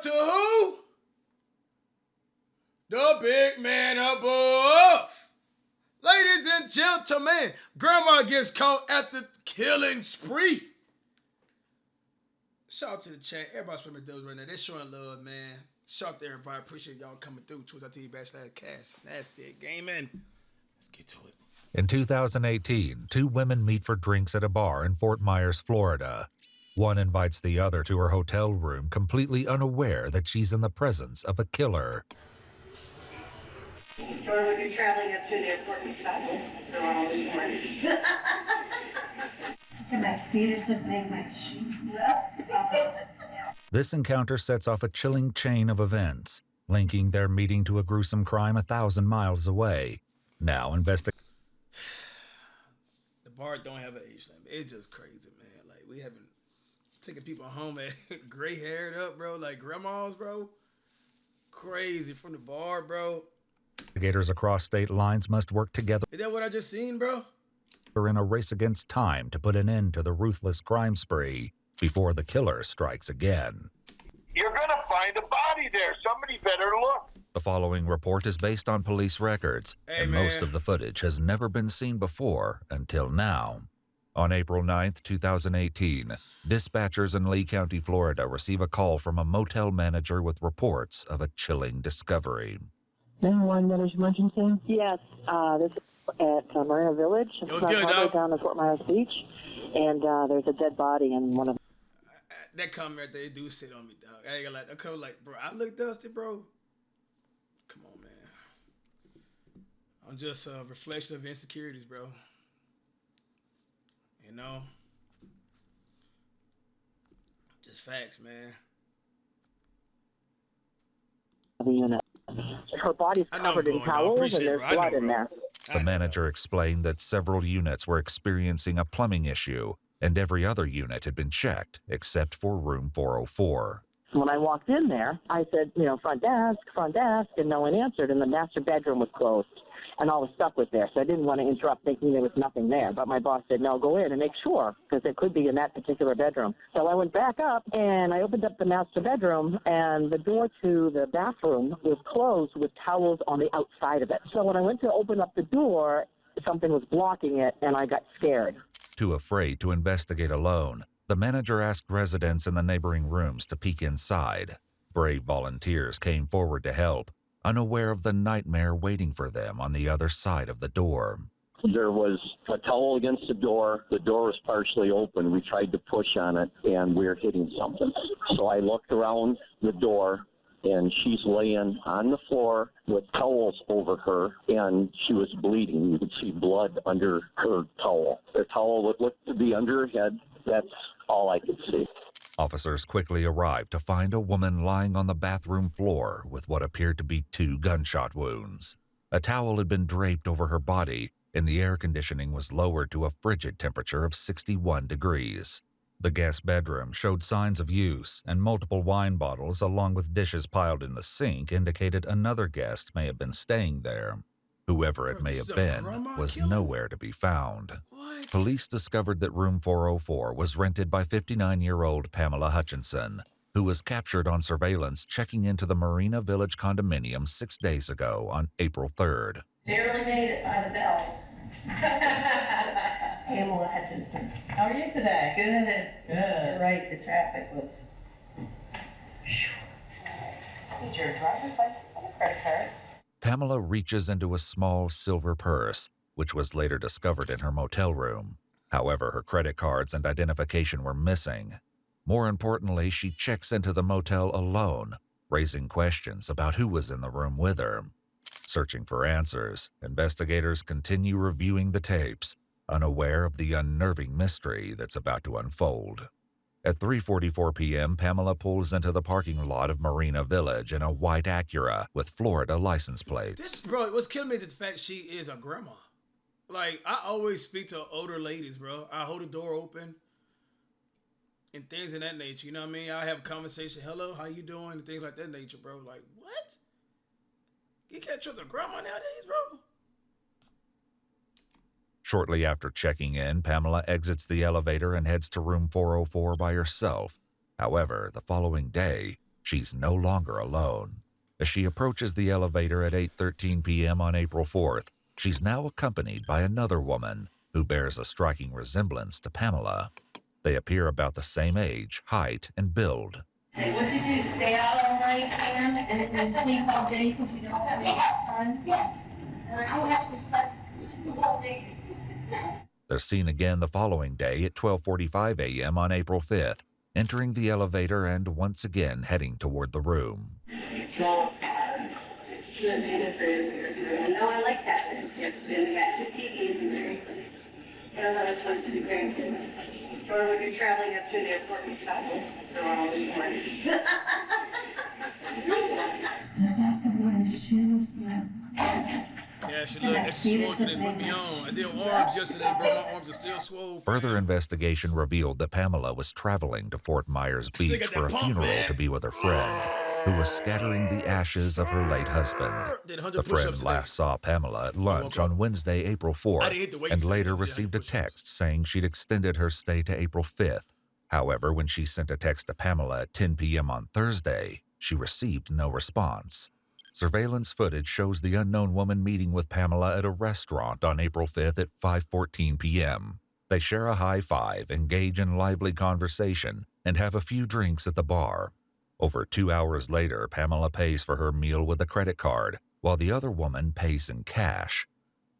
to who? The big man above. Ladies and gentlemen, grandma gets caught at the killing spree. Shout out to the chat. Everybody's swimming those right now. They're showing love, man. Shout out to everybody. Appreciate y'all coming through. Twitch.tv/CashNasty Gaming. Let's get to it. In 2018, two women meet for drinks at a bar in Fort Myers, Florida. One invites the other to her hotel room, completely unaware that she's in the presence of a killer. Or would you traveling up to the airport and stop for all this morning? My feet are so big, my shoes. This encounter sets off a chilling chain of events, linking their meeting to a gruesome crime 1,000 miles away. Now The bar don't have an age limit. It's just crazy, man. Like, we haven't taken people home at gray haired up, bro. Like grandmas, bro. Crazy from the bar, bro. Investigators across state lines must work together. Is that what I just seen, bro? In a race against time to put an end to the ruthless crime spree before the killer strikes again. You're gonna find a body there. Somebody better look. The following report is based on police records, and most of the footage has never been seen before until now. On April 9th, 2018, dispatchers in Lee County, Florida receive a call from a motel manager with reports of a chilling discovery. 911, what is emergency? Yes, this is at Marina Village. It's good, dog. Down at Fort Myers Beach, and there's a dead body in one of. That comment right there, do sit on me, dog. I ain't gonna lie. That comment like, bro, I look dusty, bro. Come on, man. I'm just a reflection of insecurities, bro. You know? Just facts, man. The unit. Her body's covered in towels and there's blood in there. The manager explained that several units were experiencing a plumbing issue, and every other unit had been checked except for room 404. When I walked in there, I said, front desk, and no one answered, and the master bedroom was closed, and all the stuff was there. So I didn't want to interrupt thinking there was nothing there. But my boss said, no, go in and make sure, because it could be in that particular bedroom. So I went back up, and I opened up the master bedroom, and the door to the bathroom was closed with towels on the outside of it. So when I went to open up the door, something was blocking it, and I got scared. Too afraid to investigate alone, the manager asked residents in the neighboring rooms to peek inside. Brave volunteers came forward to help, unaware of the nightmare waiting for them on the other side of the door. There was a towel against the door. The door was partially open. We tried to push on it, and we were hitting something. So I looked around the door, and she's laying on the floor with towels over her, and she was bleeding. You could see blood under her towel. The towel would look to be under her head. That's all I could see. Officers quickly arrived to find a woman lying on the bathroom floor with what appeared to be 2 gunshot wounds. A towel had been draped over her body, and the air conditioning was lowered to a frigid temperature of 61 degrees. The guest bedroom showed signs of use, and multiple wine bottles along with dishes piled in the sink indicated another guest may have been staying there. Whoever it may have been was nowhere to be found. What? Police discovered that room 404 was rented by 59-year-old Pamela Hutchinson, who was captured on surveillance checking into the Marina Village condominium 6 days ago on April 3rd. Barely made it by the bell. Pamela Hutchinson. How are you today? Good. You're right, the traffic was... Need your driver's license and a credit card. Pamela reaches into a small silver purse, which was later discovered in her motel room. However, her credit cards and identification were missing. More importantly, she checks into the motel alone, raising questions about who was in the room with her. Searching for answers, investigators continue reviewing the tapes, unaware of the unnerving mystery that's about to unfold. At 3:44 p.m., Pamela pulls into the parking lot of Marina Village in a white Acura with Florida license plates. Bro, what's killing me is the fact she is a grandma. Like, I always speak to older ladies, bro. I hold the door open and things of that nature. You know what I mean? I have a conversation. Hello, how you doing? And things like that nature, bro. Like, what? You can't trust a grandma nowadays, bro? Shortly after checking in, Pamela exits the elevator and heads to room 404 by herself. However, the following day, She's no longer alone. As she approaches the elevator at 8:13 p.m. on April 4th, she's now accompanied by another woman who bears a striking resemblance to Pamela. They appear about the same age, height, and build. Hey, what did you do? Stay out all night, Sam, and then sleep all day because you don't have any fun? Yes. And I don't have to sleep all day. They're seen again the following day at 12:45 a.m. on April 5th, entering the elevator and once again heading toward the room. So, no, I like that. It's been got 2 TVs and very funny. I don't know what's supposed to be very good. Or when you're traveling up to the airport and stuff, they're all these mornings. Yeah, she looked extra swole till they put me on. I did arms yesterday, bro. My arms are still swole. Further investigation revealed that Pamela was traveling to Fort Myers Beach for a funeral to be with her friend, who was scattering the ashes of her late husband. The friend last saw Pamela at lunch on Wednesday, April 4th, and later received a text saying she'd extended her stay to April 5th. However, when she sent a text to Pamela at 10 p.m. on Thursday, she received no response. Surveillance footage shows the unknown woman meeting with Pamela at a restaurant on April 5th at 5:14 p.m. They share a high five, engage in lively conversation, and have a few drinks at the bar. Over 2 hours later, Pamela pays for her meal with a credit card, while the other woman pays in cash.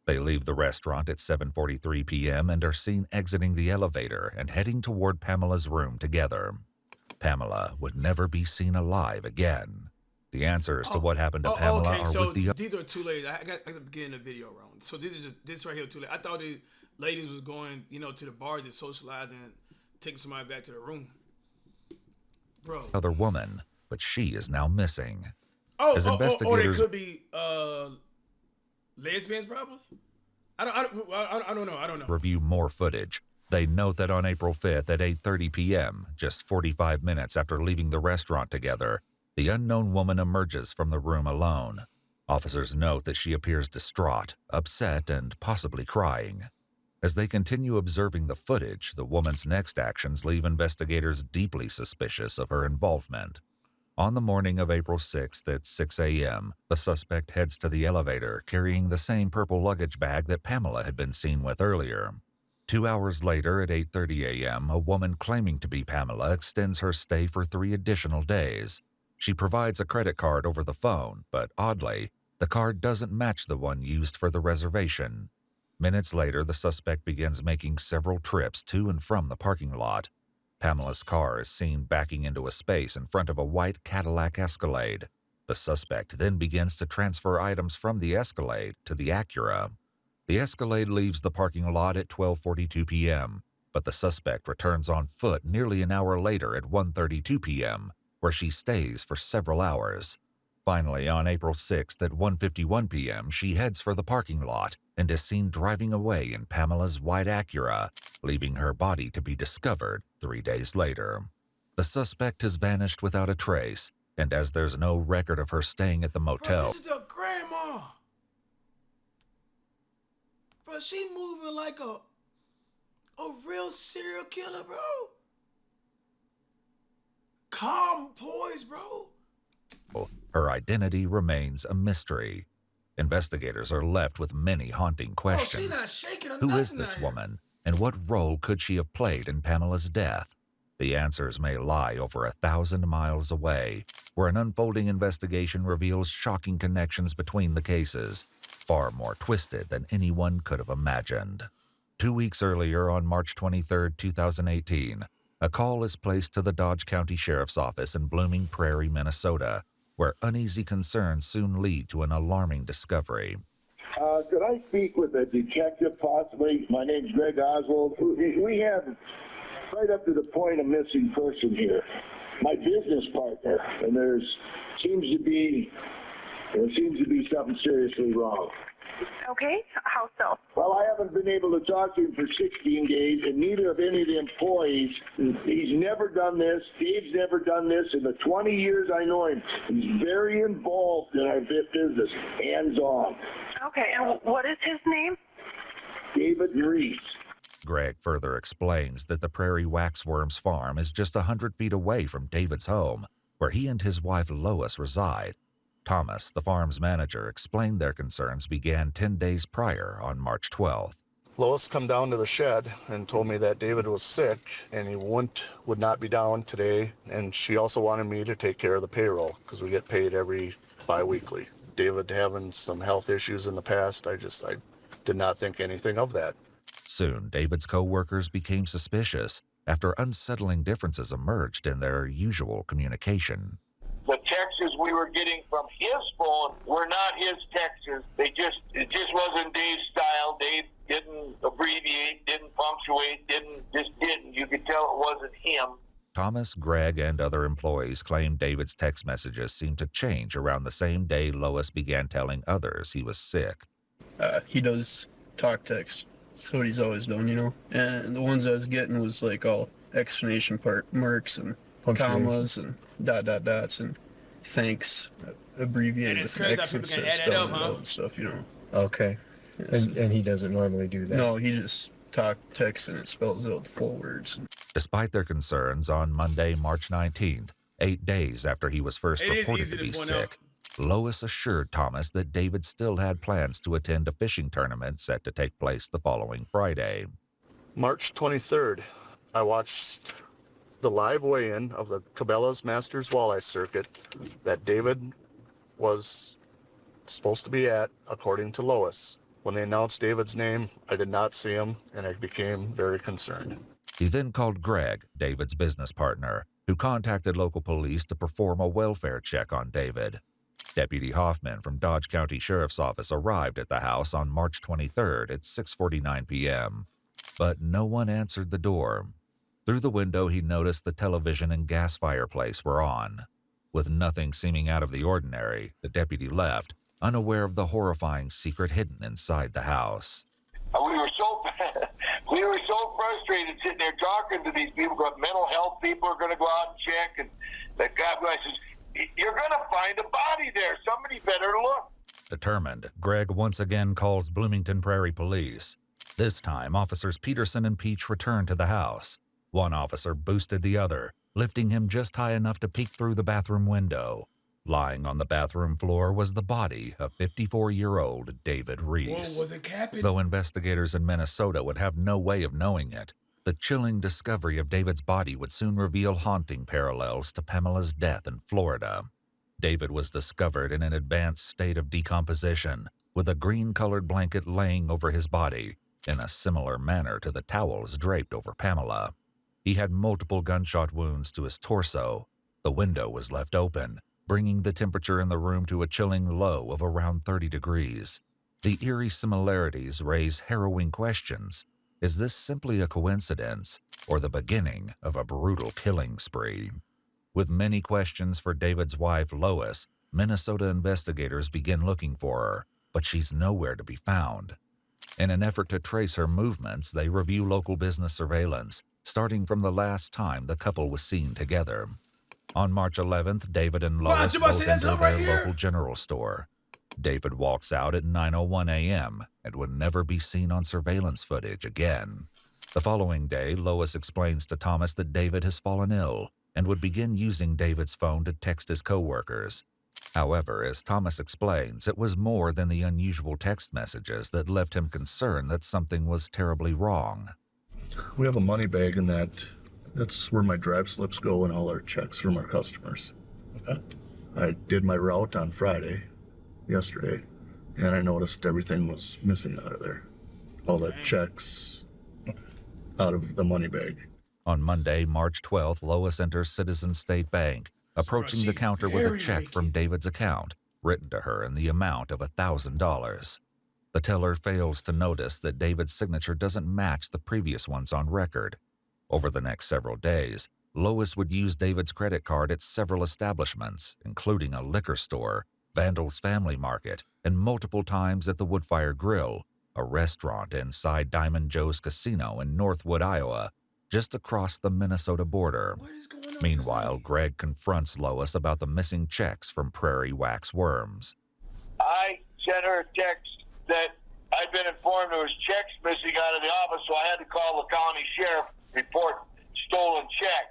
They leave the restaurant at 7:43 p.m. and are seen exiting the elevator and heading toward Pamela's room together. Pamela would never be seen alive again. The answers to what happened to Pamela are with the... These are two ladies. I got to begin the video wrong. So this right here, two ladies. I thought the ladies was going, to the bar to socialize and taking somebody back to the room. Bro. Other woman, but she is now missing. As investigators, they could be lesbians, probably. I don't know. Review more footage. They note that on April 5th at 8:30 p.m., just 45 minutes after leaving the restaurant together, the unknown woman emerges from the room alone. Officers note that she appears distraught, upset, and possibly crying. As they continue observing the footage, the woman's next actions leave investigators deeply suspicious of her involvement. On the morning of April 6th at 6 a.m., the suspect heads to the elevator carrying the same purple luggage bag that Pamela had been seen with earlier. 2 hours later at 8:30 a.m., a woman claiming to be Pamela extends her stay for 3 additional days. She provides a credit card over the phone, but oddly, the card doesn't match the one used for the reservation. Minutes later, the suspect begins making several trips to and from the parking lot. Pamela's car is seen backing into a space in front of a white Cadillac Escalade. The suspect then begins to transfer items from the Escalade to the Acura. The Escalade leaves the parking lot at 12:42 p.m., but the suspect returns on foot nearly an hour later at 1:32 p.m., where she stays for several hours. Finally, on April 6th at 1:51 p.m., she heads for the parking lot and is seen driving away in Pamela's white Acura, leaving her body to be discovered 3 days later. The suspect has vanished without a trace, and as there's no record of her staying at the motel... Bro, this is your grandma! Bro, she moving like a real serial killer, bro. Calm poise, bro. Her identity remains a mystery. Investigators are left with many haunting questions. She's not shaking or Who nothing is this out woman, and what role could she have played in Pamela's death? The answers may lie over 1,000 miles away, where an unfolding investigation reveals shocking connections between the cases, far more twisted than anyone could have imagined. 2 weeks earlier, on March 23, 2018, a call is placed to the Dodge County Sheriff's Office in Blooming Prairie, Minnesota, where uneasy concerns soon lead to an alarming discovery. Could I speak with a detective, possibly? My name's Greg Oswald. We have right up to the point of missing person here. My business partner, and there seems to be something seriously wrong. Okay, how so? Well, I haven't been able to talk to him for 16 days, and neither of any of the employees. He's never done this. Dave's never done this. In the 20 years I know him, he's very involved in our business, hands-on. Okay, and what is his name? David Riess. Greg further explains that the Prairie Waxworms farm is just 100 feet away from David's home, where where he and his wife Lois reside. Thomas, the farm's manager, explained their concerns began 10 days prior on March 12th. Lois come down to the shed and told me that David was sick and he would not be down today. And she also wanted me to take care of the payroll because we get paid every bi-weekly. David having some health issues in the past, I did not think anything of that. Soon, David's co-workers became suspicious after unsettling differences emerged in their usual communication. The texts we were getting from his phone were not his texts. It just wasn't Dave's style. Dave didn't abbreviate, didn't punctuate, didn't. You could tell it wasn't him. Thomas, Greg, and other employees claimed David's text messages seemed to change around the same day Lois began telling others he was sick. He does talk text. That's what he's always done, you know. And the ones I was getting was like all exclamation marks and commas and dots and thanks abbreviated with X instead of spelling it out and stuff, you know. Okay. Yeah, and he doesn't normally do that? No, he just texts and it spells out the full words. Despite their concerns, on Monday, March 19th, 8 days after he was first reported to be sick, Lois assured Thomas that David still had plans to attend a fishing tournament set to take place the following Friday. March 23rd, I watched the live weigh-in of the Cabela's Masters Walleye Circuit that David was supposed to be at, according to Lois. When they announced David's name, I did not see him, and I became very concerned. He then called Greg, David's business partner, who contacted local police to perform a welfare check on David. Deputy Hoffman from Dodge County Sheriff's Office arrived at the house on March 23rd at 6:49 p.m., but no one answered the door. Through the window, he noticed the television and gas fireplace were on. With nothing seeming out of the ordinary, the deputy left, unaware of the horrifying secret hidden inside the house. We were so frustrated sitting there talking to these people, because mental health people are going to go out and check, and that guy says, "You're going to find a body there. Somebody better look." Determined, Greg once again calls Bloomington Prairie Police. This time, officers Peterson and Peach returned to the house. One officer boosted the other, lifting him just high enough to peek through the bathroom window. Lying on the bathroom floor was the body of 54-year-old David Riess. Was it capping? Though investigators in Minnesota would have no way of knowing it, the chilling discovery of David's body would soon reveal haunting parallels to Pamela's death in Florida. David was discovered in an advanced state of decomposition, with a green-colored blanket laying over his body, in a similar manner to the towels draped over Pamela. He had multiple gunshot wounds to his torso. The window was left open, bringing the temperature in the room to a chilling low of around 30 degrees. The eerie similarities raise harrowing questions. Is this simply a coincidence, or the beginning of a brutal killing spree? With many questions for David's wife, Lois, Minnesota investigators begin looking for her, but she's nowhere to be found. In an effort to trace her movements, they review local business surveillance, starting from the last time the couple was seen together. On March 11th, David and Lois both enter their local general store. David walks out at 9:01 a.m. and would never be seen on surveillance footage again. The following day, Lois explains to Thomas that David has fallen ill and would begin using David's phone to text his co-workers. However, as Thomas explains, it was more than the unusual text messages that left him concerned that something was terribly wrong. We have a money bag in that's where my drive slips go and all our checks from our customers. Okay. I did my route on Friday, yesterday, and I noticed everything was missing out of there. All the checks out of the money bag. On Monday, March 12th, Lois enters Citizens State Bank, approaching the counter with a check from David's account, written to her in the amount of $1,000. The teller fails to notice that David's signature doesn't match the previous ones on record. Over the next several days, Lois would use David's credit card at several establishments, including a liquor store, Vandal's Family Market, and multiple times at the Woodfire Grill, a restaurant inside Diamond Joe's Casino in Northwood, Iowa, just across the Minnesota border. Meanwhile, Greg confronts Lois about the missing checks from Prairie Wax Worms. I sent her a text that I'd been informed there was checks missing out of the office, so I had to call the county sheriff, report stolen checks.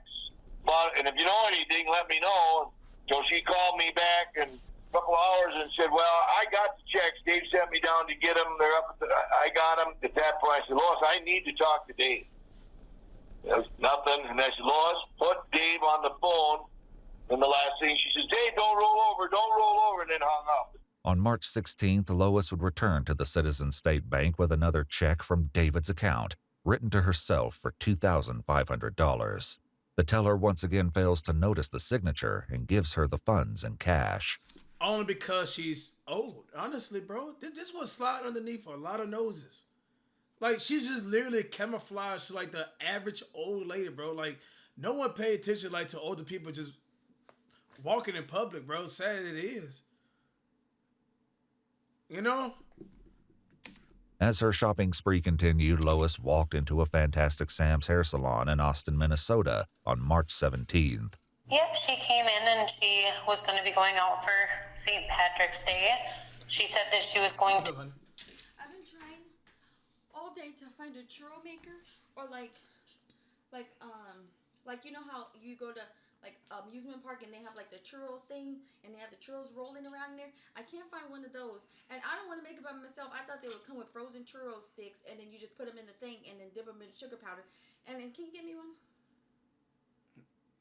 And if you know anything, let me know. So she called me back in a couple hours and said, well, I got the checks. Dave sent me down to get them. They're up. I got them. At that point, I said, Lois, I need to talk to Dave. There's nothing. And I said, Lois, put Dave on the phone. And the last thing, she says, Dave, don't roll over, and then hung up. On March 16th, Lois would return to the Citizen State Bank with another check from David's account, written to herself for $2,500. The teller once again fails to notice the signature and gives her the funds in cash. Only because she's old. Honestly, bro, this was slide underneath a lot of noses. Like, she's just literally camouflaged to, like, the average old lady, bro. Like, no one pay attention, like, to older people just walking in public, bro. Sad it is. You know? As her shopping spree continued, Lois walked into a Fantastic Sam's hair salon in Austin, Minnesota on March 17th. Yep, she came in and she was going to be going out for St. Patrick's Day. She said that she was going to... I've been trying all day to find a churro maker or like you know how you go to like amusement park and they have like the churro thing and they have the churros rolling around in there. I can't find one of those, and I don't want to make it by myself. I thought they would come with frozen churro sticks and then you just put them in the thing and then dip them in sugar powder. And then can you get me one?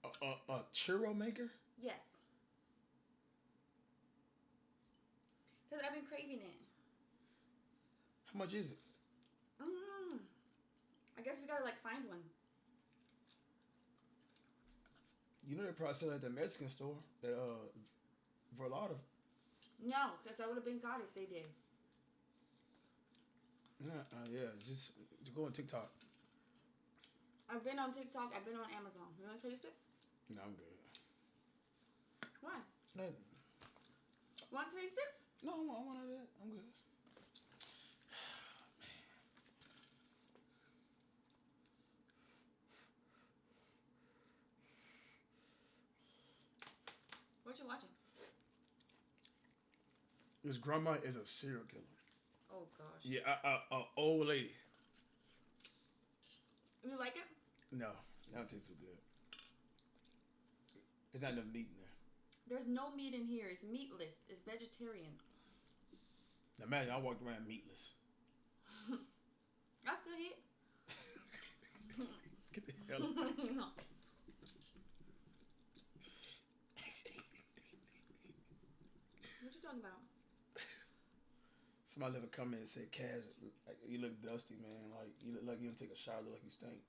A churro maker? Yes. Because I've been craving it. How much is it? I guess we gotta like find one. You know they probably sell it at the Mexican store at Verlada. No, because I would have been caught if they did. Yeah, just go on TikTok. I've been on TikTok. I've been on Amazon. You want to taste it? No, I'm good. Why? No. Want to taste it? No, I want that. I'm good. What you watching? This grandma is a serial killer. Oh gosh. Yeah, a old lady. You like it? No, that don't taste too good. There's not enough meat in there. There's no meat in here. It's meatless. It's vegetarian. Now imagine I walked around meatless. I still eat. Get the hell out. What you talking about? Somebody left a comment and said, Cash, like, you look dusty, man. Like, you look like you don't take a shower, look like you stink.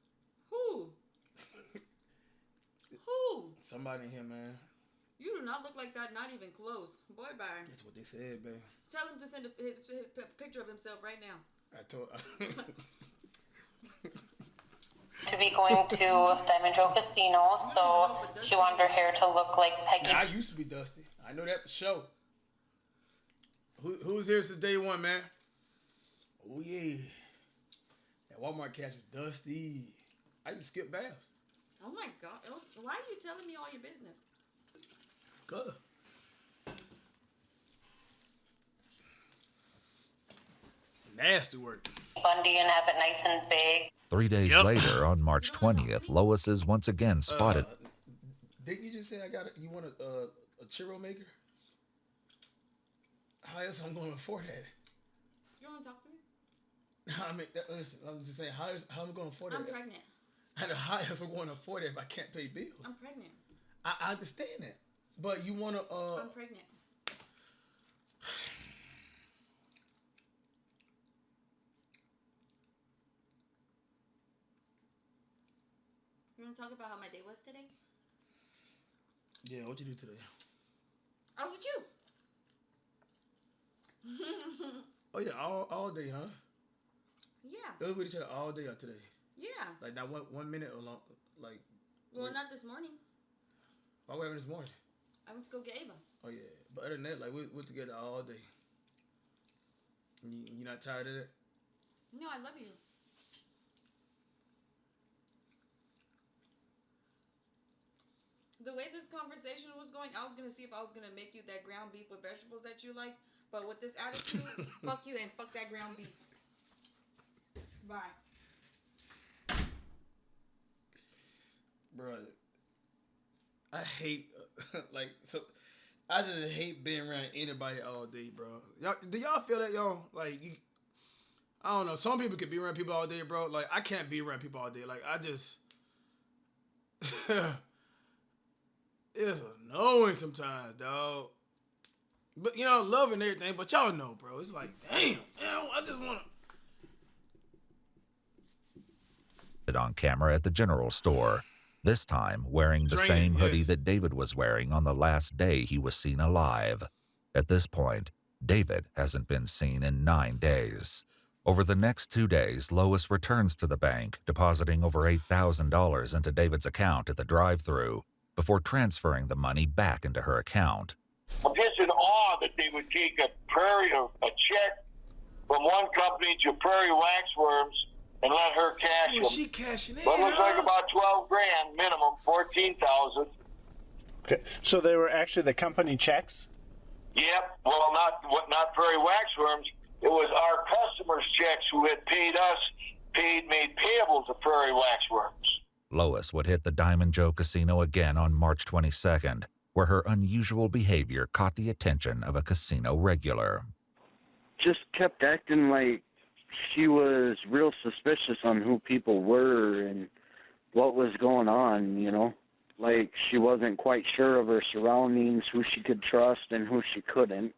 Who? Who? Somebody in here, man. You do not look like that, not even close. Boy, bye. That's what they said, babe. Tell him to send his picture of himself right now. I told to be going to Diamond Joe Casino, so she wanted her hair to look like Peggy. Now, I used to be dusty. I know that for sure. Who's here since day one, man? Oh, yeah. That Walmart cash was dusty. I used to skip baths. Oh, my God. Why are you telling me all your business? Good. Nasty work. Bundy and have it nice and big. 3 days later, on March 20th, Lois is once again spotted. Didn't you just say you want a churro maker? How else I'm going to afford that? You want to talk to me? I mean, listen, I'm just saying, how am I going to afford that? I'm pregnant. I know how else I'm going to afford it if I can't pay bills. I'm pregnant. I understand that, but you want to? I'm pregnant. You want to talk about how my day was today? Yeah, what you do today? I was with you. Oh yeah, all day, huh? Yeah. We was with each other all day on today. Yeah. Like not 1 minute or long, like. Well, not this morning. Why were we this morning? I went to go get Ava. Oh yeah, but other than that, like we're together all day. You not tired of that? No, I love you. The way this conversation was going, I was gonna see if I was gonna make you that ground beef with vegetables that you like. But with this attitude, fuck you and fuck that ground beef. Bye. Bro, I hate Like, so I just hate being around anybody all day, bro. Y'all, do y'all feel that, y'all? Like, I don't know. Some people can be around people all day, bro. Like, I can't be around people all day. Like, I just, it's annoying sometimes, dog. But, you know, love and everything. But y'all know, bro. It's like, damn, I just want to. On camera at the general store, this time wearing the same hoodie that David was wearing on the last day he was seen alive. At this point, David hasn't been seen in 9 days. Over the next 2 days, Lois returns to the bank, depositing over $8,000 into David's account at the drive-thru before transferring the money back into her account. I'm just in awe that they would take a check from one company to Prairie Waxworms and let her cash them. She cashing in. But it looks like about 12 grand minimum, 14,000. Okay, so they were actually the company checks? Yep. Well, not Prairie Waxworms. It was our customers' checks who had paid us, made payable to Prairie Waxworms. Lois would hit the Diamond Joe Casino again on March 22nd, where her unusual behavior caught the attention of a casino regular. Just kept acting like she was real suspicious on who people were and what was going on, you know? Like, she wasn't quite sure of her surroundings, who she could trust and who she couldn't.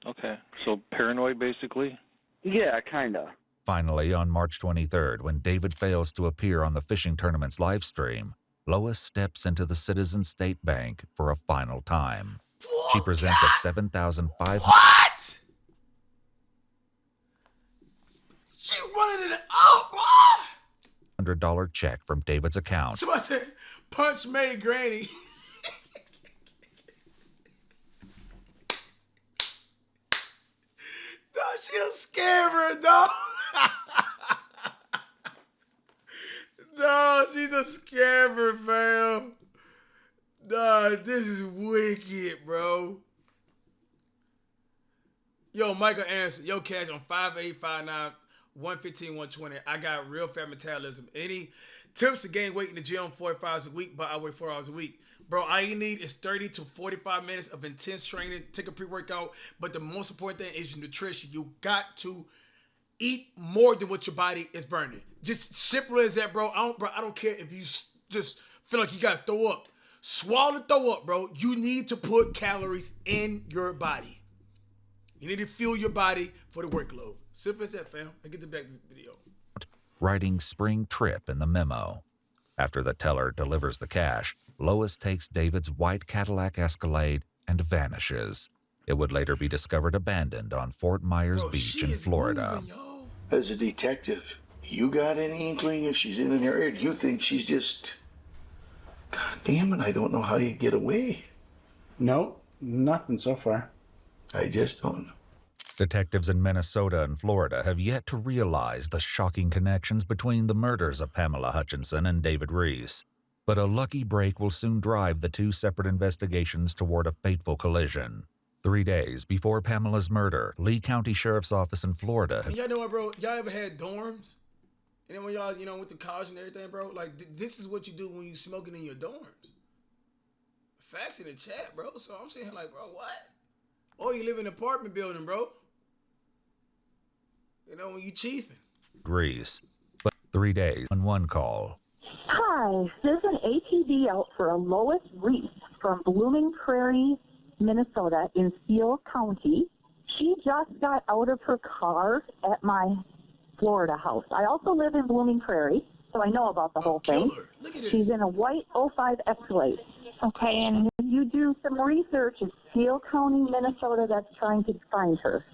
Okay, so paranoid, basically? Yeah, kind of. Finally, on March 23rd, when David fails to appear on the fishing tournament's live stream, Lois steps into the Citizen State Bank for a final time. She presents a $7,500... What? She running it out, boy! $100 check from David's account. Somebody said, punch made granny. No, she a scammer, dog. No, she's a scammer, fam. Dog, this is wicked, bro. Yo, Michael Anderson, yo, cash on 5859 115 120. I got real fat metabolism. Any tips to gain weight in the gym 45 hours a week, but I weigh 4 hours a week. Bro, all you need is 30 to 45 minutes of intense training. Take a pre-workout. But the most important thing is your nutrition. You got to eat more than what your body is burning. Just simple as that, bro. I don't care if you just feel like you got to throw up. Swallow the throw up, bro. You need to put calories in your body. You need to fuel your body for the workload. Simple as that, fam. I get the back video. Writing spring trip in the memo. After the teller delivers the cash, Lois takes David's white Cadillac Escalade and vanishes. It would later be discovered abandoned on Fort Myers Beach in Florida. As a detective, you got any inkling if she's in an area? Do you think she's just... God damn it, I don't know how you get away. No, nothing so far. I just don't know. Detectives in Minnesota and Florida have yet to realize the shocking connections between the murders of Pamela Hutchinson and David Riess. But a lucky break will soon drive the two separate investigations toward a fateful collision. 3 days before Pamela's murder, Lee County Sheriff's Office in Florida... Y'all know what, bro? Y'all ever had dorms? And then when y'all, went to college and everything, bro? Like, this is what you do when you smoking in your dorms. Facts in the chat, bro. So I'm sitting here like, bro, what? Or you live in an apartment building, bro. When you chiefing. Riess. But 3 days on one call. Hi, there's an ATV out for a Lois Riess from Blooming Prairie, Minnesota in Steele County. She just got out of her car at my Florida house. I also live in Blooming Prairie, so I know about the whole thing. Look at this. She's in a white 05 Escalate. Okay, and you do some research in Steele County, Minnesota, that's trying to find her.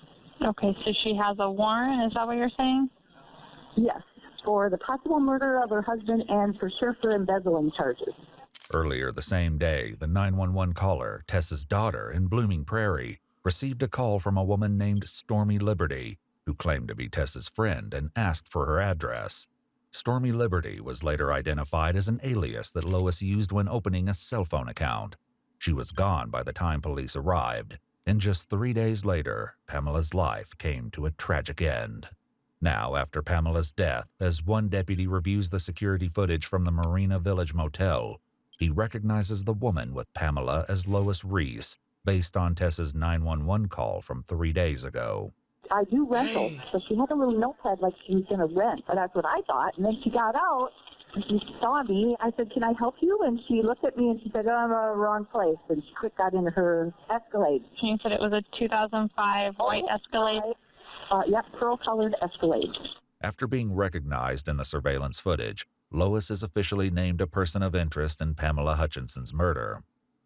Okay, so she has a warrant, is that what you're saying? Yes, for the possible murder of her husband and for sure for embezzling charges. Earlier the same day, the 911 caller, Tessa's daughter in Blooming Prairie, received a call from a woman named Stormy Liberty, who claimed to be Tessa's friend and asked for her address. Stormy Liberty was later identified as an alias that Lois used when opening a cell phone account. She was gone by the time police arrived, and just 3 days later, Pamela's life came to a tragic end. Now, after Pamela's death, as one deputy reviews the security footage from the Marina Village Motel, he recognizes the woman with Pamela as Lois Riess, based on Tessa's 911 call from 3 days ago. I do rentals, so she had a little notepad like she was going to rent, but that's what I thought. And then she got out, and she saw me. I said, can I help you? And she looked at me, and she said, oh, I'm in the wrong place. And she quick got into her Escalade. You said it was a 2005 white Escalade? Yep, pearl-colored Escalade. After being recognized in the surveillance footage, Lois is officially named a person of interest in Pamela Hutchinson's murder.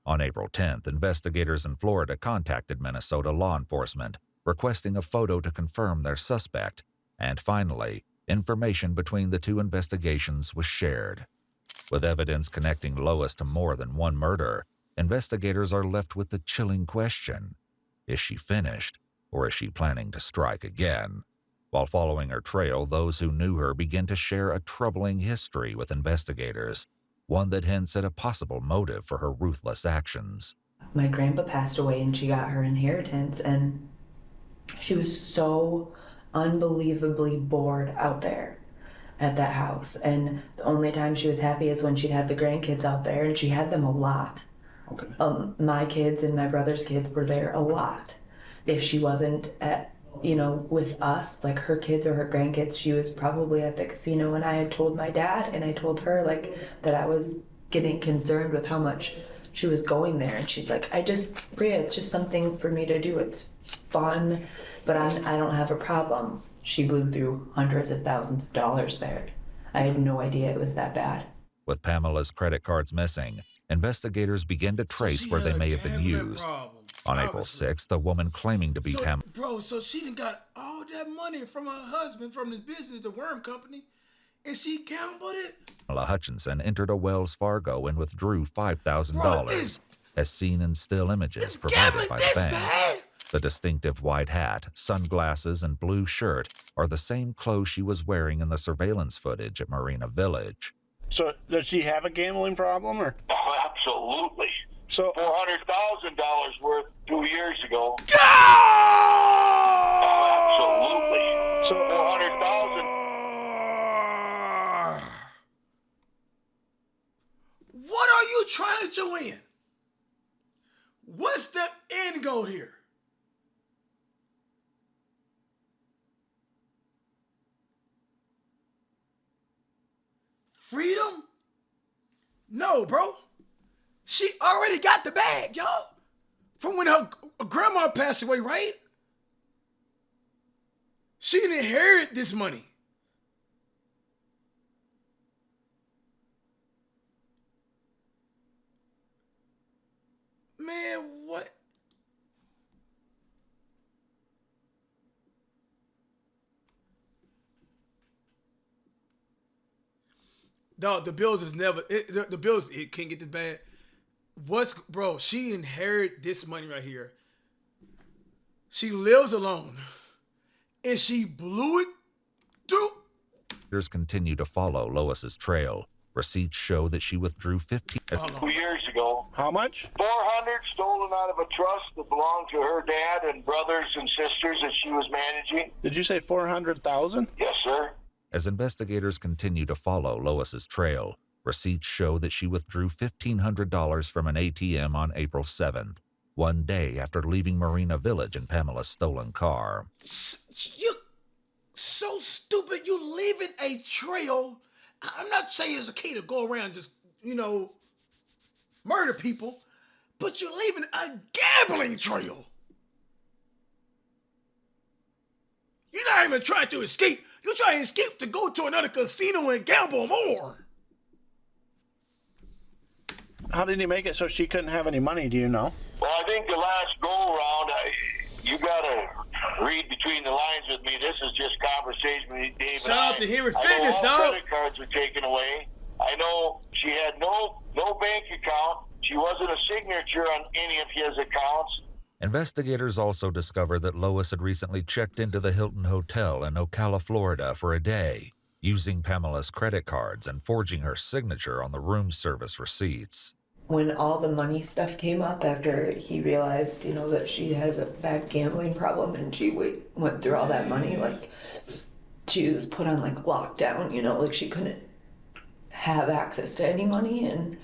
On April 10th, investigators in Florida contacted Minnesota law enforcement, requesting a photo to confirm their suspect, and finally, information between the two investigations was shared. With evidence connecting Lois to more than one murder, investigators are left with the chilling question: is she finished, or is she planning to strike again? While following her trail, those who knew her begin to share a troubling history with investigators, one that hints at a possible motive for her ruthless actions. My grandpa passed away and she got her inheritance, and she was so unbelievably bored out there at that house. And the only time she was happy is when she'd have the grandkids out there, and she had them a lot. Okay. My kids and my brother's kids were there a lot. If she wasn't at, with us, like her kids or her grandkids, she was probably at the casino. And I had told my dad, and I told her that I was getting concerned with how much she was going there. And she's like, Bria, it's just something for me to do. It's fun, but I don't have a problem. She blew through hundreds of thousands of dollars there. I had no idea it was that bad. With Pamela's credit cards missing, investigators begin to trace where they may have been used. On April 6th, the woman claiming to be Pamela. Bro, so she done got all that money from her husband from his business, the worm company, and she gambled it? Pamela Hutchinson entered a Wells Fargo and withdrew $5,000, as seen in still images provided by the bank. The distinctive white hat, sunglasses, and blue shirt are the same clothes she was wearing in the surveillance footage at Marina Village. So does she have a gambling problem, or? Oh, absolutely. So $400,000 worth 2 years ago. Go! Oh, absolutely. So $400,000. What are you trying to win? What's the end goal here? Freedom? No, bro. She already got the bag, y'all. From when her grandma passed away, right? She didn't inherit this money. Man, what? Dog, the bills is never. The bills, it can't get this bad. Bro? She inherited this money right here. She lives alone, and she blew it through. Investigators continue to follow Lois's trail. Receipts show that she withdrew 15. 2 years ago. How much? 400 stolen out of a trust that belonged to her dad and brothers and sisters that she was managing. Did you say 400,000? Yes, sir. As investigators continue to follow Lois's trail, receipts show that she withdrew $1,500 from an ATM on April 7th, one day after leaving Marina Village in Pamela's stolen car. You so stupid. You leaving a trail. I'm not saying it's okay to go around just, murder people, but you're leaving a gambling trail. You're not even trying to escape. You're trying to escape to go to another casino and gamble more. How did he make it so she couldn't have any money, do you know? Well, I think the last go-around, you got to read between the lines with me. This is just conversation with Dave. Shout out to Henry I Fitness, know all dog. credit cards were taken away. I know she had no bank account. She wasn't a signature on any of his accounts. Investigators also discovered that Lois had recently checked into the Hilton Hotel in Ocala, Florida for a day, using Pamela's credit cards and forging her signature on the room service receipts. When all the money stuff came up after he realized, that she has a bad gambling problem, and she went through all that money, she was put on lockdown, she couldn't have access to any money, and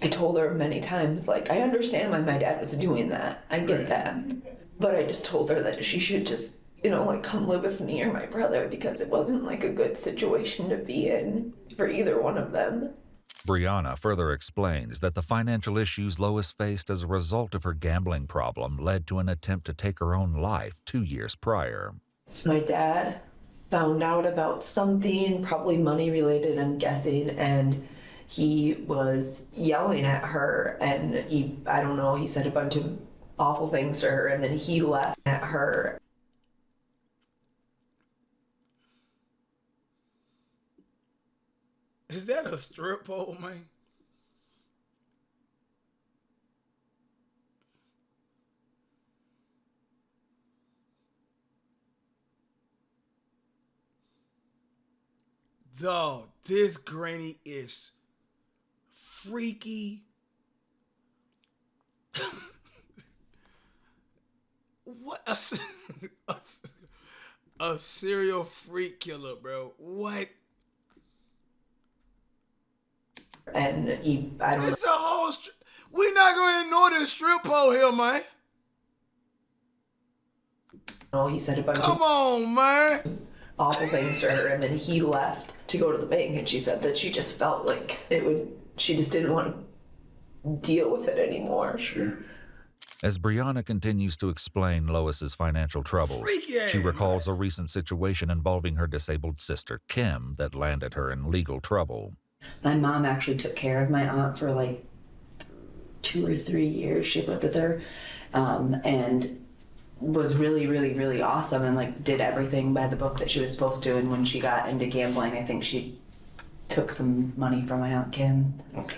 I told her many times, like, I understand why my dad was doing that. I get that. But I just told her that she should just, like, come live with me or my brother because it wasn't, like, a good situation to be in for either one of them. Brianna further explains that the financial issues Lois faced as a result of her gambling problem led to an attempt to take her own life 2 years prior. My dad found out about something, probably money related, I'm guessing, and he was yelling at her, and I don't know, he said a bunch of awful things to her, and then he left at her. Is that a strip pole, man? Dog, this granny is freaky. What a serial freak killer, bro. What? And I don't know. It's a whole we're not gonna ignore this strip pole here, man. No, he said a bunch Come on, man. Awful things to her, and then he left to go to the bank, and she said that she just felt like she just didn't want to deal with it anymore. Sure. As Brianna continues to explain Lois's financial troubles, she recalls a recent situation involving her disabled sister, Kim, that landed her in legal trouble. My mom actually took care of my aunt for like 2 or 3 years. She lived with her, and was really, really, really awesome, and like did everything by the book that she was supposed to. And when she got into gambling, I think she took some money from my aunt Kim. Okay.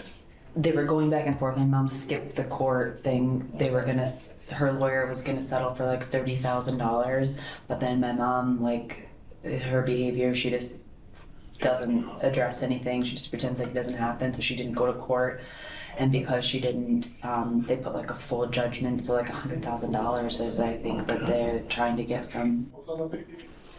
They were going back and forth. My mom skipped the court thing. Her lawyer was gonna settle for like $30,000, but then my mom, like, her behavior, she just doesn't address anything. She just pretends like it doesn't happen, so she didn't go to court. And because she didn't, they put like a full judgment, so like $100,000 is, I think, that they're trying to get from.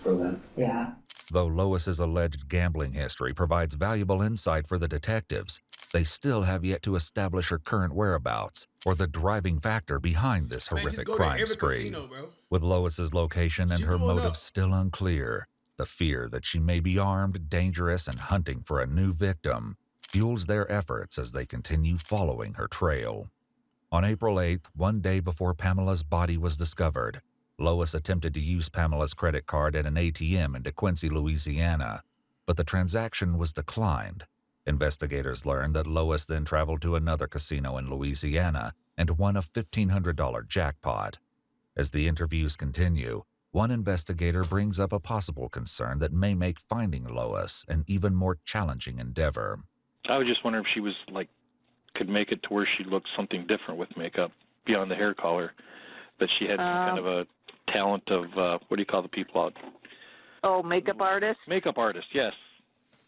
For that. Yeah. Though Lois's alleged gambling history provides valuable insight for the detectives, they still have yet to establish her current whereabouts or the driving factor behind this horrific crime spree. Casino, With Lois's location and her motives still unclear, the fear that she may be armed, dangerous, and hunting for a new victim fuels their efforts as they continue following her trail. On April 8th, one day before Pamela's body was discovered, Lois attempted to use Pamela's credit card at an ATM in DeQuincy, Louisiana, but the transaction was declined. Investigators learned that Lois then traveled to another casino in Louisiana and won a $1,500 jackpot. As the interviews continue, one investigator brings up a possible concern that may make finding Lois an even more challenging endeavor. I was just wondering if she was could make it to where she looked something different with makeup beyond the hair color, but she had some kind of a talent of what do you call the people out? Oh, makeup artist? Makeup artist, yes.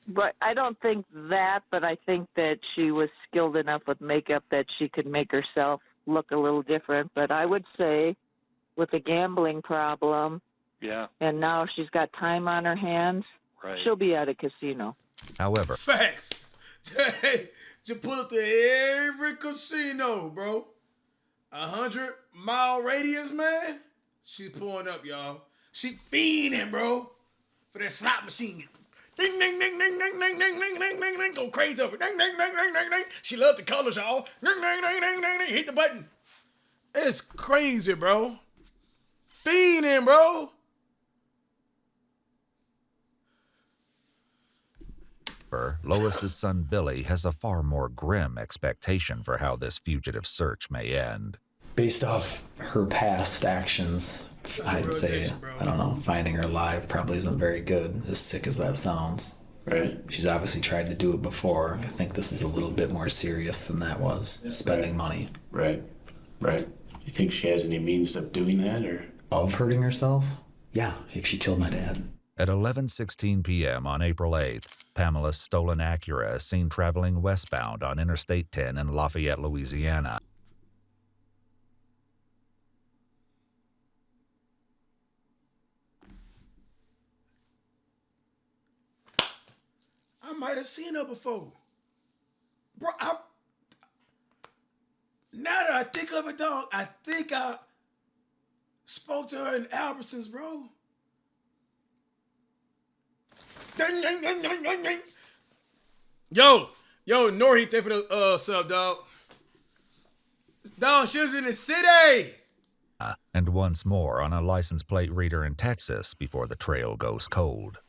But I don't think that, but I think that she was skilled enough with makeup that she could make herself look a little different. But I would say with a gambling problem, yeah, and now she's got time on her hands, right, she'll be at a casino. However, facts. Hey, just pull up to every casino, bro. 100-mile radius, man. She's pulling up, y'all. She fiending, bro, for that slot machine. Ding, ding, ding, ding, ding, ding, ding, ding, ding, ding, ding. Go crazy over it. Ding, ding, ding, ding, ding, ding. She loves the colors, y'all. Ding, ding, ding, ding, ding, ding. Hit the button. It's crazy, bro. Fiending, bro. Lois's son Billy has a far more grim expectation for how this fugitive search may end. Based off her past actions, I'd say, I don't know, finding her alive probably isn't very good, as sick as that sounds. Right. She's obviously tried to do it before. I think this is a little bit more serious than that was, spending money. Right. Right. You think she has any means of doing that, or? Of hurting herself? Yeah, if she killed my dad. At 11:16 p.m. on April 8th, Pamela's stolen Acura is seen traveling westbound on Interstate 10 in Lafayette, Louisiana. I might have seen her before. Bro, Now that I think of it, dog, I think I spoke to her in Albertsons, bro. Ding, ding, ding, ding, ding, ding. Yo, Norheat, thank you for the sub, dog. Dog, she was in the city. And once more on a license plate reader in Texas before the trail goes cold.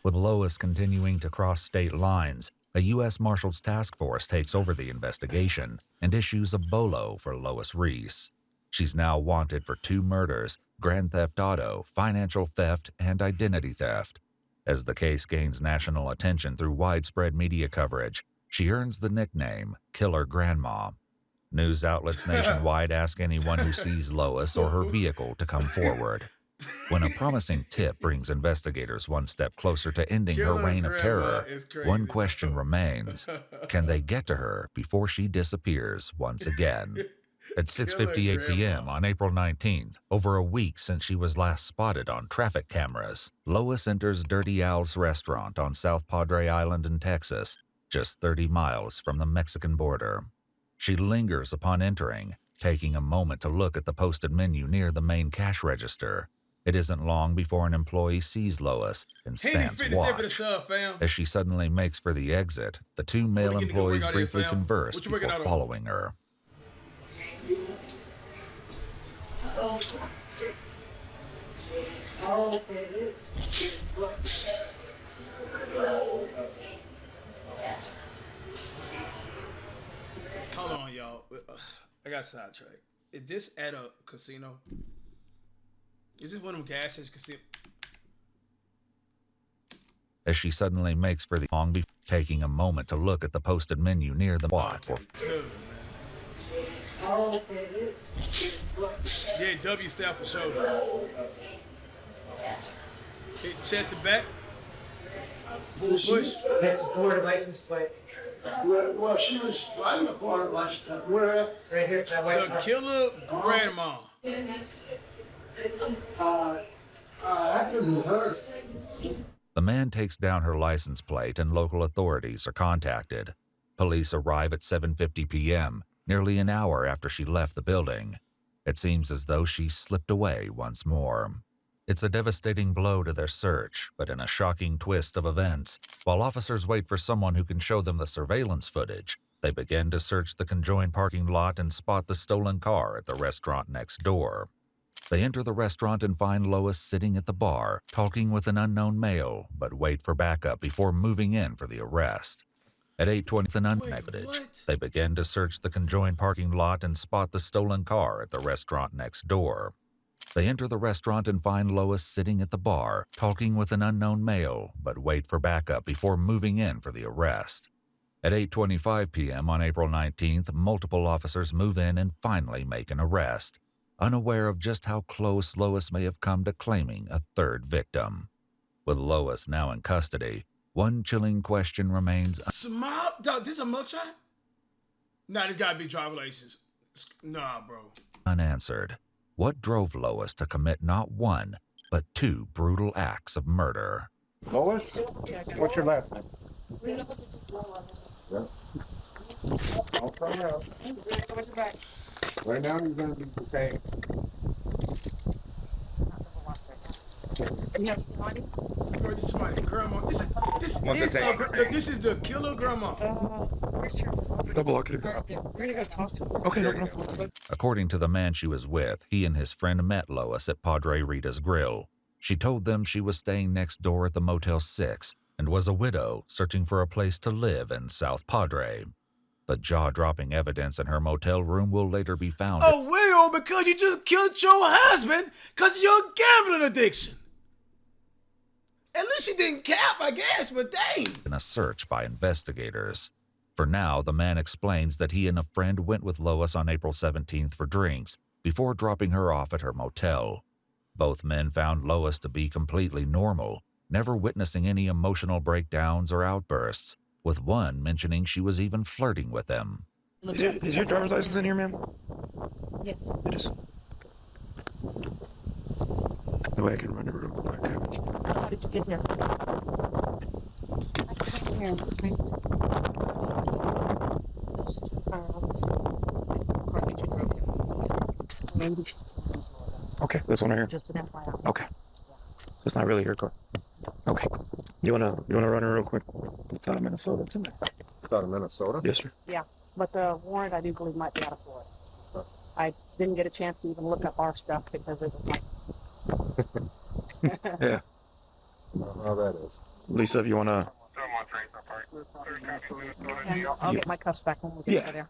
With Lois continuing to cross state lines, a U.S. Marshals task force takes over the investigation and issues a BOLO for Lois Riess. She's now wanted for 2 murders, grand theft auto, financial theft, and identity theft. As the case gains national attention through widespread media coverage, she earns the nickname Killer Grandma. News outlets nationwide ask anyone who sees Lois or her vehicle to come forward. When a promising tip brings investigators one step closer to ending her reign of terror, one question remains. Can they get to her before she disappears once again? At 6:58 p.m. on April 19th, over a week since she was last spotted on traffic cameras, Lois enters Dirty Al's restaurant on South Padre Island in Texas, just 30 miles from the Mexican border. She lingers upon entering, taking a moment to look at the posted menu near the main cash register. It isn't long before an employee sees Lois and stands watch. As she suddenly makes for the exit, the 2 male employees briefly converse before following her. Hold on, y'all. I got sidetracked. Is this at a casino? Is this one of them gas station casinos? As she suddenly makes for the long, taking a moment to look at the posted menu near the watch for. Yeah, W staff for shoulder. Hit chest and back. Pull push. That's a Florida license plate. Well, she was driving a Florida license plate. Where? Right here. The Killer Grandma. That couldn't hurt. The man takes down her license plate and local authorities are contacted. Police arrive at 7:50 p.m., nearly an hour after she left the building. It seems as though she slipped away once more. It's a devastating blow to their search, but in a shocking twist of events, while officers wait for someone who can show them the surveillance footage, they begin to search the conjoined parking lot and spot the stolen car at the restaurant next door. They enter the restaurant and find Lois sitting at the bar, talking with an unknown male, but wait for backup before moving in for the arrest. At 8:20, they begin to search the conjoined parking lot and spot the stolen car at the restaurant next door. They enter the restaurant and find Lois sitting at the bar, talking with an unknown male, but wait for backup before moving in for the arrest. At 8:25 p.m. on April 19th, multiple officers move in and finally make an arrest, unaware of just how close Lois may have come to claiming a third victim. With Lois now in custody, one chilling question remains. Smile? Dog, this a mugshot? Nah, this gotta be driver license. Nah, bro. Unanswered. What drove Lois to commit not one, but 2 brutal acts of murder? Lois? What's your last name? Yeah. I'll try it out. Right now you're going to be paying. Bro, this is my grandma. This is the Killer Grandma. Double lock it. We're gonna talk to her. Okay, no. According to the man she was with, he and his friend met Lois at Padre Rita's Grill. She told them she was staying next door at the Motel 6 and was a widow searching for a place to live in South Padre. The jaw-dropping evidence in her motel room will later be found. Oh, well, because you just killed your husband because of your gambling addiction. At least she didn't cap, I guess, but dang. In a search by investigators. For now, the man explains that he and a friend went with Lois on April 17th for drinks before dropping her off at her motel. Both men found Lois to be completely normal, never witnessing any emotional breakdowns or outbursts, with one mentioning she was even flirting with him. Is your driver's license in here, ma'am? Yes. It is. That way I can run it real quick. How did you get here? Those are 2 cars. maybe. Okay, this one right here. Just an FYI. Okay. It's not really your car. Okay. You wanna run her real quick? It's out of Minnesota. It's in there. It's out of Minnesota? Yes, sir. Yeah, but the warrant I do believe might be out of Florida. I didn't get a chance to even look up our stuff because it was like. Yeah. How that is. Lisa, if you wanna. I'll get my cuffs back when we get over there.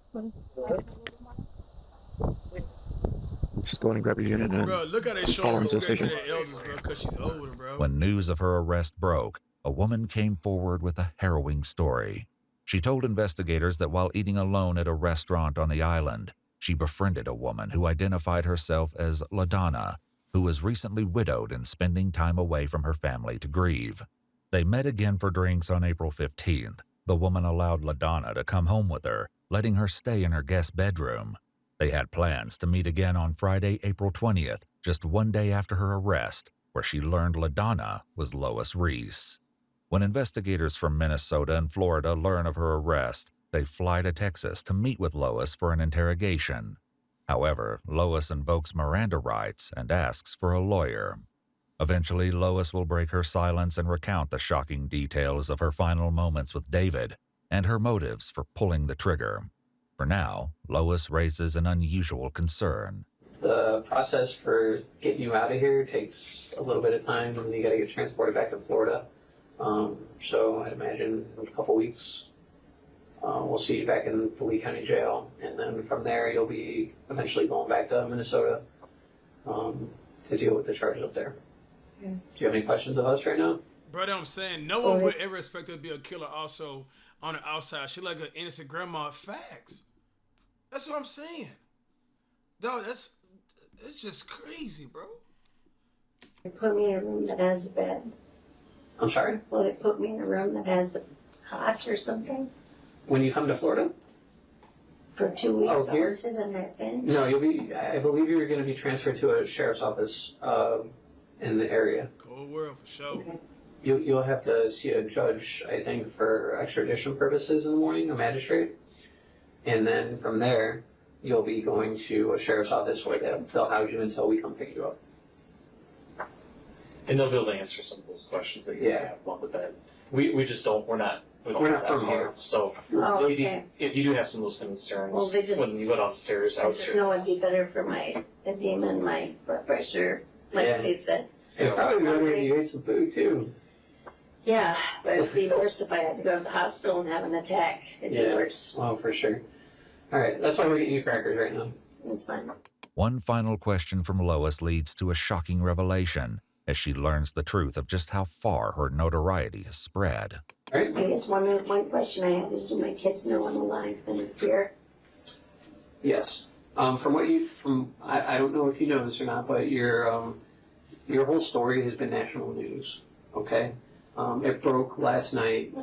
Just go ahead and grab your unit and Bro, look how they show follow her him to the respect to station. their elders, bro, because she's older, bro. When news of her arrest broke, a woman came forward with a harrowing story. She told investigators that while eating alone at a restaurant on the island, she befriended a woman who identified herself as LaDonna, who was recently widowed and spending time away from her family to grieve. They met again for drinks on April 15th. The woman allowed LaDonna to come home with her, letting her stay in her guest bedroom. They had plans to meet again on Friday, April 20th, just one day after her arrest, where she learned LaDonna was Lois Riess. When investigators from Minnesota and Florida learn of her arrest, they fly to Texas to meet with Lois for an interrogation. However, Lois invokes Miranda rights and asks for a lawyer. Eventually, Lois will break her silence and recount the shocking details of her final moments with David and her motives for pulling the trigger. For now, Lois raises an unusual concern. The process for getting you out of here takes a little bit of time, and you got to get transported back to Florida. So I imagine in a couple weeks, we'll see you back in the Lee County Jail, and then from there you'll be eventually going back to Minnesota to deal with the charges up there. Okay. Do you have any questions of us right now? Brother, I'm saying no one would ever expect her to be a killer also on the outside. She like an innocent grandma. Facts. That's what I'm saying. Dog, it's just crazy, bro. They put me in a room that has a bed. I'm sorry? Will they put me in a room that has a cot or something? When you come to Florida? For 2 weeks, Oh, here? I'll sit on that bench? No, I believe you're going to be transferred to a sheriff's office in the area. Cold world for sure. Okay. You'll have to see a judge, I think, for extradition purposes in the morning, a magistrate. And then from there, you'll be going to a sheriff's office where they'll house you until we come pick you up. And they'll be able to answer some of those questions that you have on the bed. We just don't, we're not from here. So if you do have some of those concerns, Well, they just- when you go downstairs, I just know it'd be better for my edema and my blood pressure, like they said. It'd probably be better if you ate some food too. Yeah, but it'd be worse if I had to go to the hospital and have an attack. It'd be worse. Oh, for sure. All right, that's why we're getting you crackers right now. That's fine. One final question from Lois leads to a shocking revelation as she learns the truth of just how far her notoriety has spread. I guess one question I have is, do my kids know I'm alive and here? Yes. I don't know if you know this or not, but your whole story has been national news. Okay. It broke last night.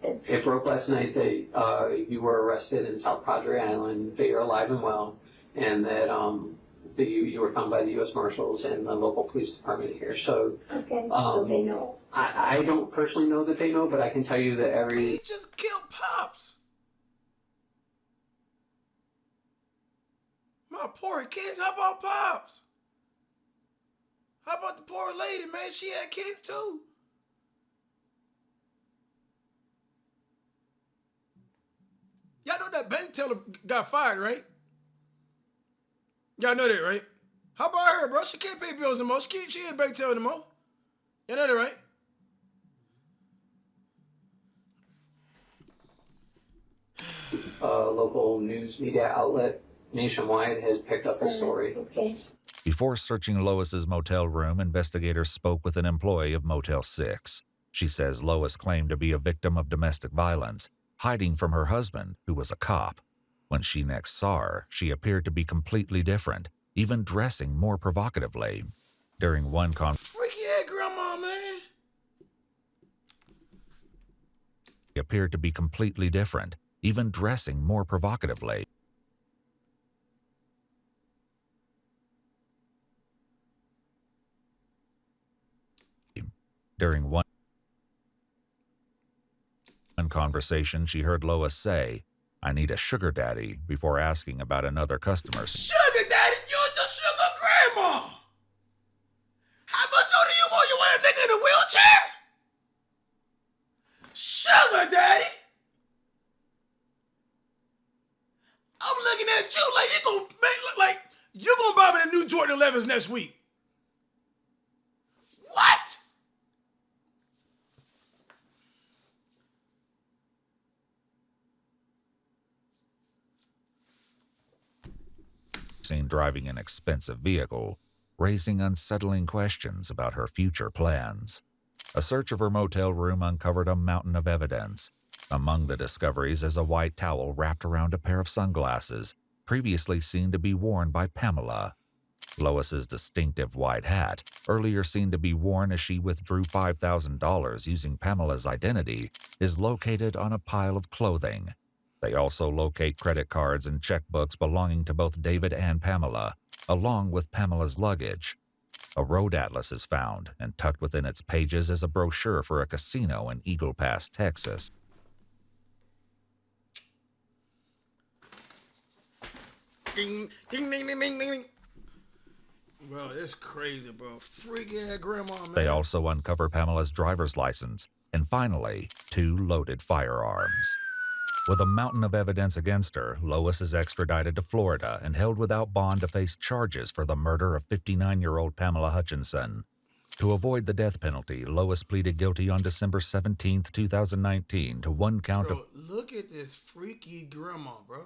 It broke last night that you were arrested in South Padre Island, that you're alive and well, and that you were found by the U.S. Marshals and the local police department here. So, so they know. I don't personally know that they know, but I can tell you that He just killed Pops. My poor kids. How about Pops? How about the poor lady, man? She had kids too. Y'all know that bank teller got fired, right? Y'all know that, right? How about her, bro? She can't pay bills no more. She ain't bank teller no more. Y'all know that, right? Local news media outlet nationwide has picked up the story. Okay. Before searching Lois's motel room, investigators spoke with an employee of Motel 6. She says Lois claimed to be a victim of domestic violence, hiding from her husband, who was a cop. When she next saw her, she appeared to be completely different, even dressing more provocatively. During one freaky ass grandma, man. She appeared to be completely different, even dressing more provocatively. During one conversation, she heard Lois say, I need a sugar daddy before asking about another customer's. Sugar daddy, you're the sugar grandma. How much do you want? You want a nigga in a wheelchair? Sugar daddy. I'm looking at you like you gonna make like you gonna buy me the new Jordan 11s next week. What? Seen driving an expensive vehicle, raising unsettling questions about her future plans. A search of her motel room uncovered a mountain of evidence. Among the discoveries is a white towel wrapped around a pair of sunglasses, previously seen to be worn by Pamela. Lois's distinctive white hat, earlier seen to be worn as she withdrew $5,000 using Pamela's identity, is located on a pile of clothing. They also locate credit cards and checkbooks belonging to both David and Pamela, along with Pamela's luggage. A road atlas is found, and tucked within its pages is a brochure for a casino in Eagle Pass, Texas. Ding, ding, ding, ding, ding, ding. Bro, it's crazy, bro. Freaky ass grandma, man. They also uncover Pamela's driver's license, and finally, 2 loaded firearms. With a mountain of evidence against her, Lois is extradited to Florida and held without bond to face charges for the murder of 59-year-old Pamela Hutchinson. To avoid the death penalty, Lois pleaded guilty on December 17, 2019 to 1 count of... Look at this freaky grandma, bro.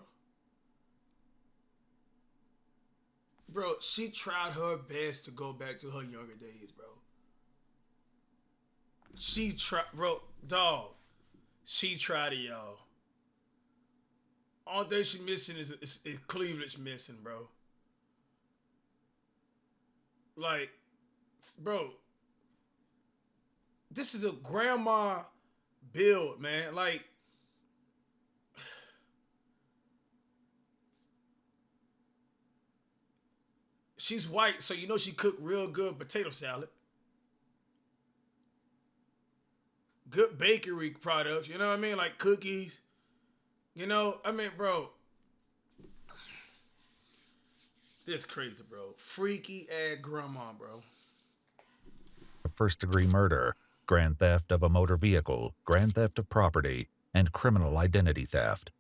Bro, she tried her best to go back to her younger days, bro. She tried, bro, dog. She tried it, y'all. All day she missing is Cleveland's missing, bro. Like, bro, this is a grandma build, man. Like, she's white, so you know she cooked real good potato salad. Good bakery products, you know what I mean? Like cookies. You know, I mean, bro. This crazy, bro. Freaky ass grandma, bro. First-degree murder, grand theft of a motor vehicle, grand theft of property, and criminal identity theft.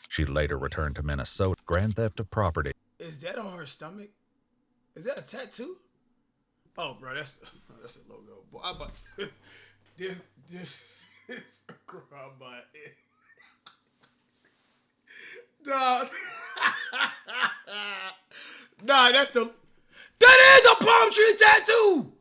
She later returned to Minnesota. Grand theft of property. Is that on her stomach? Is that a tattoo? Oh, bro, that's a logo. Boy, I about to, this grandma. Nah, nah, that is a palm tree tattoo.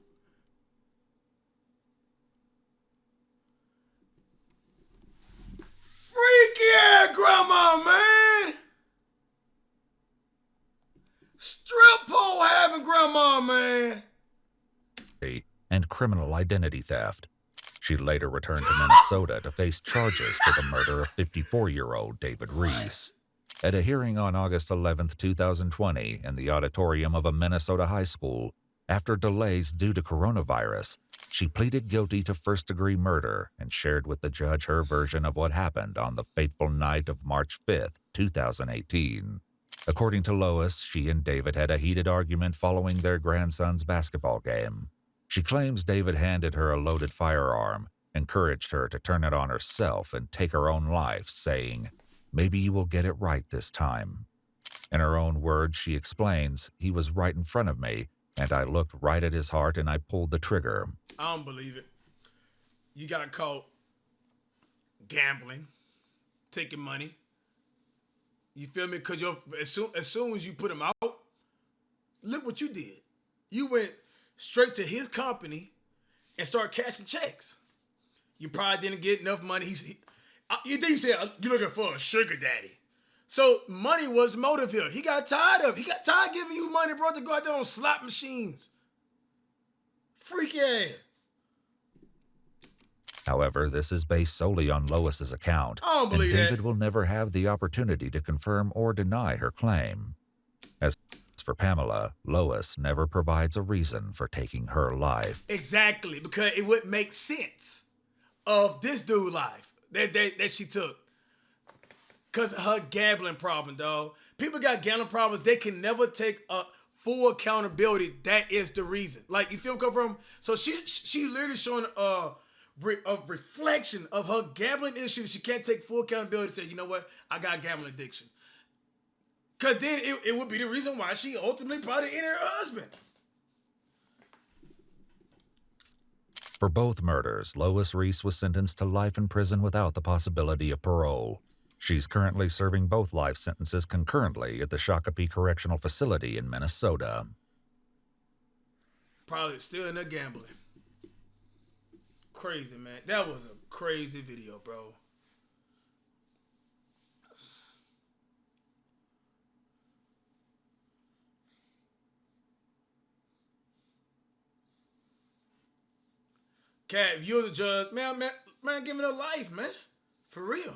Freaky ass grandma, man. Strip pole having grandma, man. And criminal identity theft. She later returned to Minnesota to face charges for the murder of 54-year-old David Riess. At a hearing on August 11, 2020, in the auditorium of a Minnesota high school, after delays due to coronavirus, she pleaded guilty to first-degree murder and shared with the judge her version of what happened on the fateful night of March 5, 2018. According to Lois, she and David had a heated argument following their grandson's basketball game. She claims David handed her a loaded firearm, encouraged her to turn it on herself and take her own life, saying, "Maybe you will get it right this time." In her own words, she explains, "He was right in front of me, and I looked right at his heart and I pulled the trigger." I don't believe it. You got caught gambling, taking money. You feel me? Because as soon as you put him out, look what you did. You went straight to his company and started cashing checks. You probably didn't get enough money. You think he said, "You're looking for a sugar daddy." So money was the motive here. He got tired of it. He got tired of giving you money, bro, to go out there on slot machines. Freaky ass. However, this is based solely on Lois's account, I don't and believe David that. will never have the opportunity to confirm or deny her claim. As for Pamela, Lois never provides a reason for taking her life. Exactly, because it wouldn't make sense of this dude's life that she took. Because her gambling problem, dog. People got gambling problems. They can never take a full accountability. That is the reason. Like, you feel me come from? So she literally showing a reflection of her gambling issue. She can't take full accountability to say, you know what? I got gambling addiction. Because then it would be the reason why she ultimately probably ended her husband. For both murders, Lois Riess was sentenced to life in prison without the possibility of parole. She's currently serving both life sentences concurrently at the Shakopee Correctional Facility in Minnesota. Probably still in there gambling. Crazy, man. That was a crazy video, bro. Cat, if you was a judge, man, give it a life, man. For real.